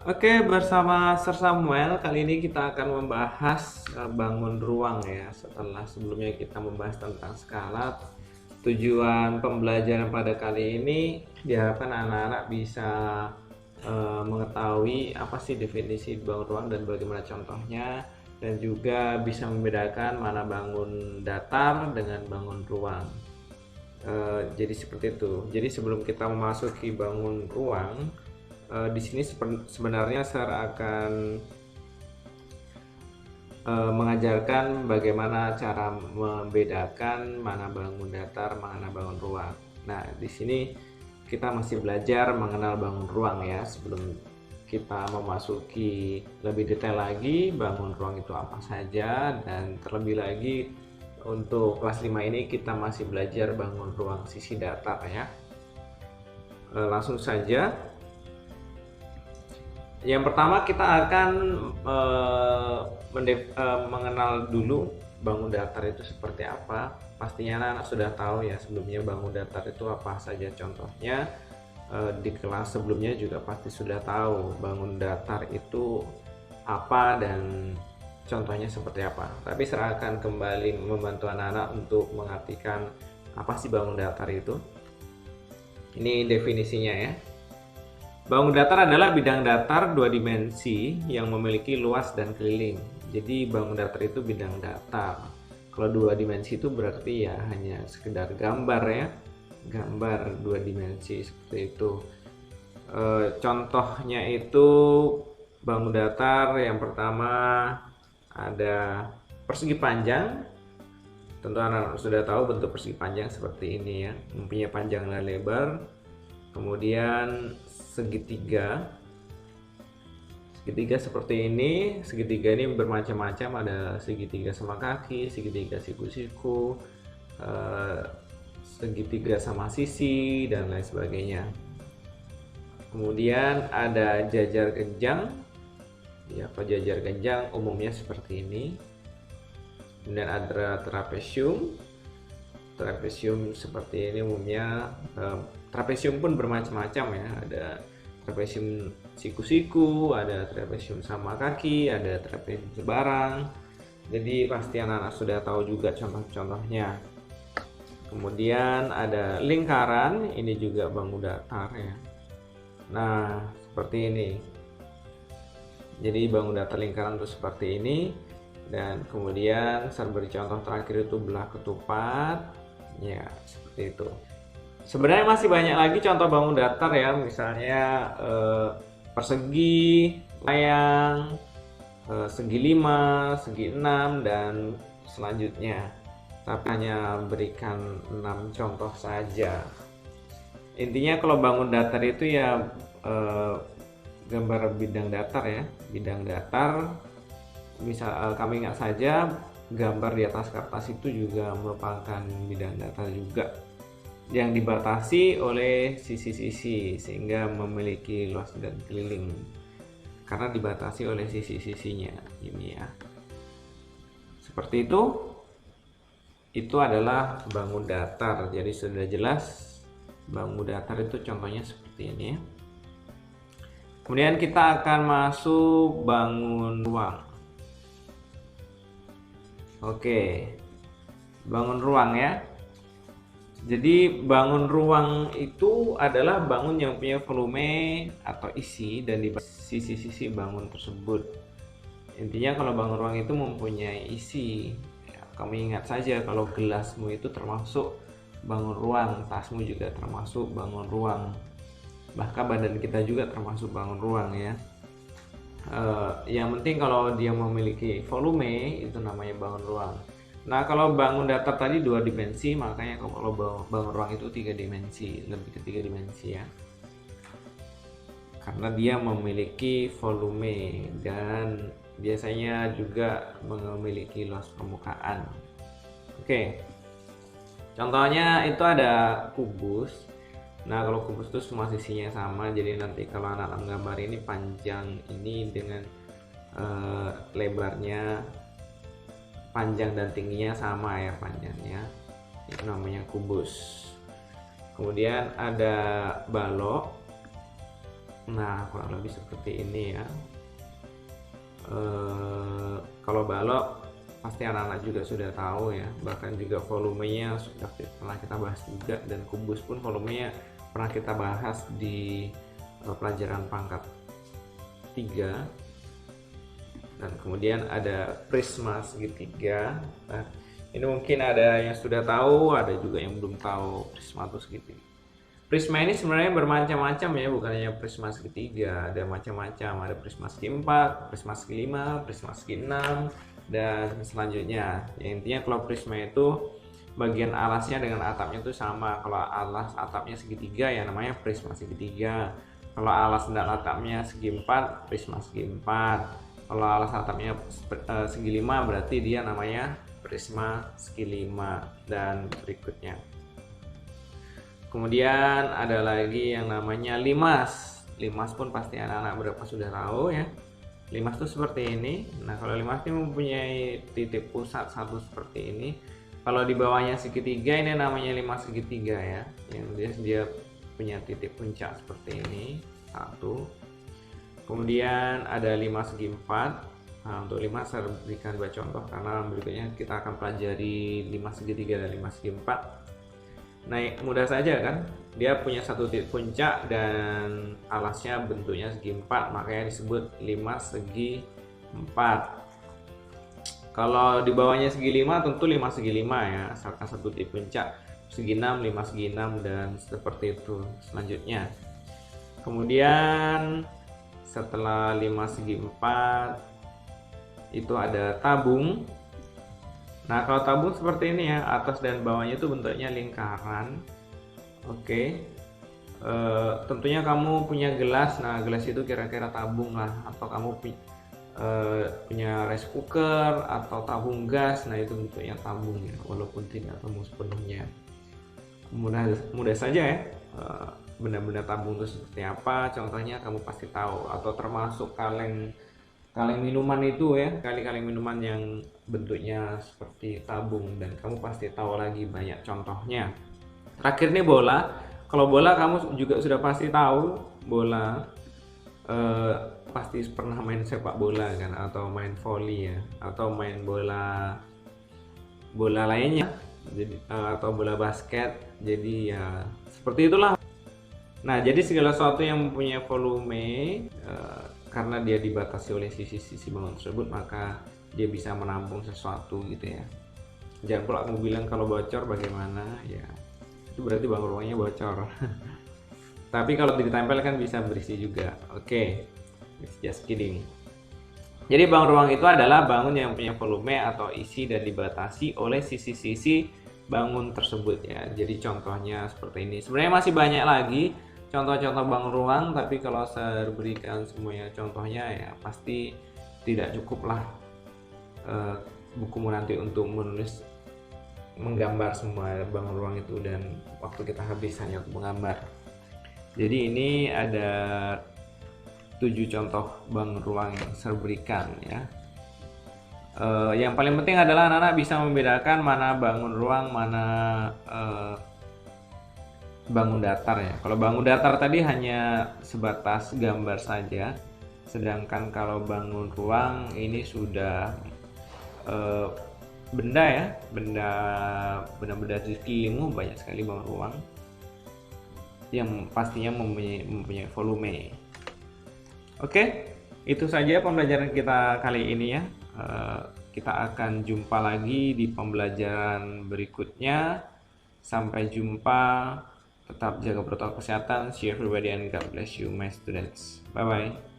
Oke, bersama Sir Samuel, kali ini kita akan membahas bangun ruang ya. Setelah sebelumnya kita membahas tentang skala, tujuan pembelajaran pada kali ini diharapkan anak-anak bisa mengetahui apa sih definisi bangun ruang dan bagaimana contohnya, dan juga bisa membedakan mana bangun datar dengan bangun ruang. Jadi seperti itu. Jadi sebelum kita memasuki bangun ruang, di sini sebenarnya saya akan mengajarkan bagaimana cara membedakan mana bangun datar, mana bangun ruang. Nah, di sini kita masih belajar mengenal bangun ruang ya. Sebelum kita memasuki lebih detail lagi bangun ruang itu apa saja, dan terlebih lagi untuk kelas 5 ini kita masih belajar bangun ruang sisi datar ya. Langsung saja. Yang pertama kita akan mengenal dulu bangun datar itu seperti apa. Pastinya anak-anak sudah tahu ya sebelumnya bangun datar itu apa saja contohnya. Di kelas sebelumnya juga pasti sudah tahu bangun datar itu apa dan contohnya seperti apa. Tapi saya akan kembali membantu anak-anak untuk mengartikan apa sih bangun datar itu. Ini definisinya ya. Bangun datar adalah bidang datar dua dimensi yang memiliki luas dan keliling. Jadi bangun datar itu bidang datar. Kalau dua dimensi itu berarti ya hanya sekedar gambar ya, gambar dua dimensi seperti itu. Contohnya itu bangun datar yang pertama ada persegi panjang. Tentu anak-anak sudah tahu bentuk persegi panjang seperti ini ya, mempunyai panjang dan lebar. Kemudian segitiga seperti ini. Segitiga ini bermacam-macam, ada segitiga sama kaki, segitiga siku-siku, segitiga sama sisi, dan lain sebagainya. Kemudian ada jajar genjang ya, jajar genjang umumnya seperti ini. Kemudian ada trapesium seperti ini umumnya. Trapesium pun bermacam-macam ya, ada trapesium siku-siku, ada trapesium sama kaki, ada trapesium sebarang. Jadi pasti anak-anak sudah tahu juga contoh-contohnya. Kemudian ada lingkaran, ini juga bangun datar ya. Nah, seperti ini. Jadi bangun datar lingkaran itu seperti ini. Dan kemudian saya beri contoh terakhir itu belah ketupat ya, seperti itu. Sebenarnya masih banyak lagi contoh bangun datar ya, misalnya persegi, layang, segi 5, segi 6, dan selanjutnya. Tapi hanya berikan 6 contoh saja. Intinya kalau bangun datar itu ya gambar bidang datar ya, bidang datar. Misal kami ingat saja gambar di atas kertas itu juga merupakan bidang datar juga, yang dibatasi oleh sisi-sisi sehingga memiliki luas dan keliling karena dibatasi oleh sisi-sisinya ini ya. Seperti itu adalah bangun datar. Jadi sudah jelas bangun datar itu contohnya seperti ini ya. Kemudian kita akan masuk bangun ruang. Oke, bangun ruang ya. Jadi bangun ruang itu adalah bangun yang punya volume atau isi dan di sisi-sisi bangun tersebut. Intinya kalau bangun ruang itu mempunyai isi ya, kamu ingat saja kalau gelasmu itu termasuk bangun ruang, tasmu juga termasuk bangun ruang, bahkan badan kita juga termasuk bangun ruang ya. Yang penting kalau dia memiliki volume itu namanya bangun ruang. Nah, kalau bangun datar tadi dua dimensi, makanya kalau bangun ruang itu 3 dimensi, lebih ke 3 dimensi ya. Karena dia memiliki volume dan biasanya juga memiliki luas permukaan. Oke. Contohnya itu ada kubus. Nah, kalau kubus itu semua sisinya sama, jadi nanti kalau anak menggambar ini panjang ini dengan lebarnya, panjang dan tingginya sama ya panjangnya, itu namanya kubus. Kemudian ada balok. Nah, kurang lebih seperti ini ya. Kalau balok pasti anak-anak juga sudah tahu ya, bahkan juga volumenya sudah pernah kita bahas juga, dan kubus pun volumenya pernah kita bahas di pelajaran pangkat 3. Dan kemudian ada prisma segitiga. Nah, ini mungkin ada yang sudah tahu, ada juga yang belum tahu prisma itu segitiga. Prisma ini sebenarnya bermacam-macam ya, bukan hanya prisma segitiga, ada macam-macam, ada prisma segi 4, prisma segi 5, prisma segi 6, dan selanjutnya. Ya, intinya kalau prisma itu bagian alasnya dengan atapnya itu sama. Kalau alas atapnya segitiga ya namanya prisma segitiga. Kalau alas dan atapnya segi 4, prisma segi 4. Kalau alas atapnya segi 5 berarti dia namanya prisma segi 5, dan berikutnya. Kemudian ada lagi yang namanya limas. Limas pun pasti anak-anak berapa sudah tahu ya. Limas itu seperti ini. Nah, kalau limas ini mempunyai titik pusat satu seperti ini. Kalau di bawahnya segitiga ini namanya limas segitiga ya. Yang dia punya titik puncak seperti ini. Satu. Kemudian ada limas segi 4. Nah, untuk limas saya berikan dua contoh karena berikutnya kita akan pelajari limas segitiga dan limas segi 4. Nah, mudah saja kan, dia punya satu titik puncak dan alasnya bentuknya segi 4, makanya disebut limas segi 4. Kalau di bawahnya segi 5 tentu limas segi 5 ya, asalkan satu titik puncak. Segi 6, limas segi 6, dan seperti itu selanjutnya. Kemudian setelah limas segi 4 itu ada tabung. Nah, kalau tabung seperti ini ya, atas dan bawahnya itu bentuknya lingkaran. Oke. Tentunya kamu punya gelas. Nah, gelas itu kira-kira tabung lah, atau kamu punya rice cooker atau tabung gas. Nah, itu bentuknya tabung ya, walaupun tidak tabung sepenuhnya. Mudah saja ya. Benda-benda tabung itu seperti apa? Contohnya kamu pasti tahu, atau termasuk kaleng minuman itu ya, kaleng minuman yang bentuknya seperti tabung, dan kamu pasti tahu lagi banyak contohnya. Terakhir nih bola. Kalau bola kamu juga sudah pasti tahu bola, pasti pernah main sepak bola kan, atau main volley ya, atau main bola lainnya, jadi atau bola basket. Jadi ya seperti itulah. Nah, jadi segala sesuatu yang mempunyai volume, karena dia dibatasi oleh sisi-sisi bangun tersebut, maka dia bisa menampung sesuatu gitu ya. Jangan pula kamu bilang kalau bocor bagaimana ya, itu berarti bangun ruangnya bocor. Tapi kalau ditempel kan bisa berisi juga. Oke, just kidding. Jadi bangun ruang itu adalah bangun yang punya volume atau isi dan dibatasi oleh sisi-sisi bangun tersebut ya. Jadi contohnya seperti ini. Sebenarnya masih banyak lagi contoh-contoh bangun ruang, tapi kalau saya berikan semuanya contohnya ya pasti tidak cukup lah bukumu nanti untuk menulis, menggambar semua bangun ruang itu, dan waktu kita habis hanya untuk menggambar. Jadi ini ada 7 contoh bangun ruang yang saya berikan ya. Yang paling penting adalah anak-anak bisa membedakan mana bangun ruang, mana bangun datar ya. Kalau bangun datar tadi hanya sebatas gambar saja, sedangkan kalau bangun ruang ini sudah benda ya, benda-benda di sekelilingmu. Banyak sekali bangun ruang yang pastinya mempunyai volume. Oke, itu saja pembelajaran kita kali ini ya. Kita akan jumpa lagi di pembelajaran berikutnya. Sampai jumpa. Tetap jaga protokol kesehatan. See you everybody and God bless you my students. Bye bye.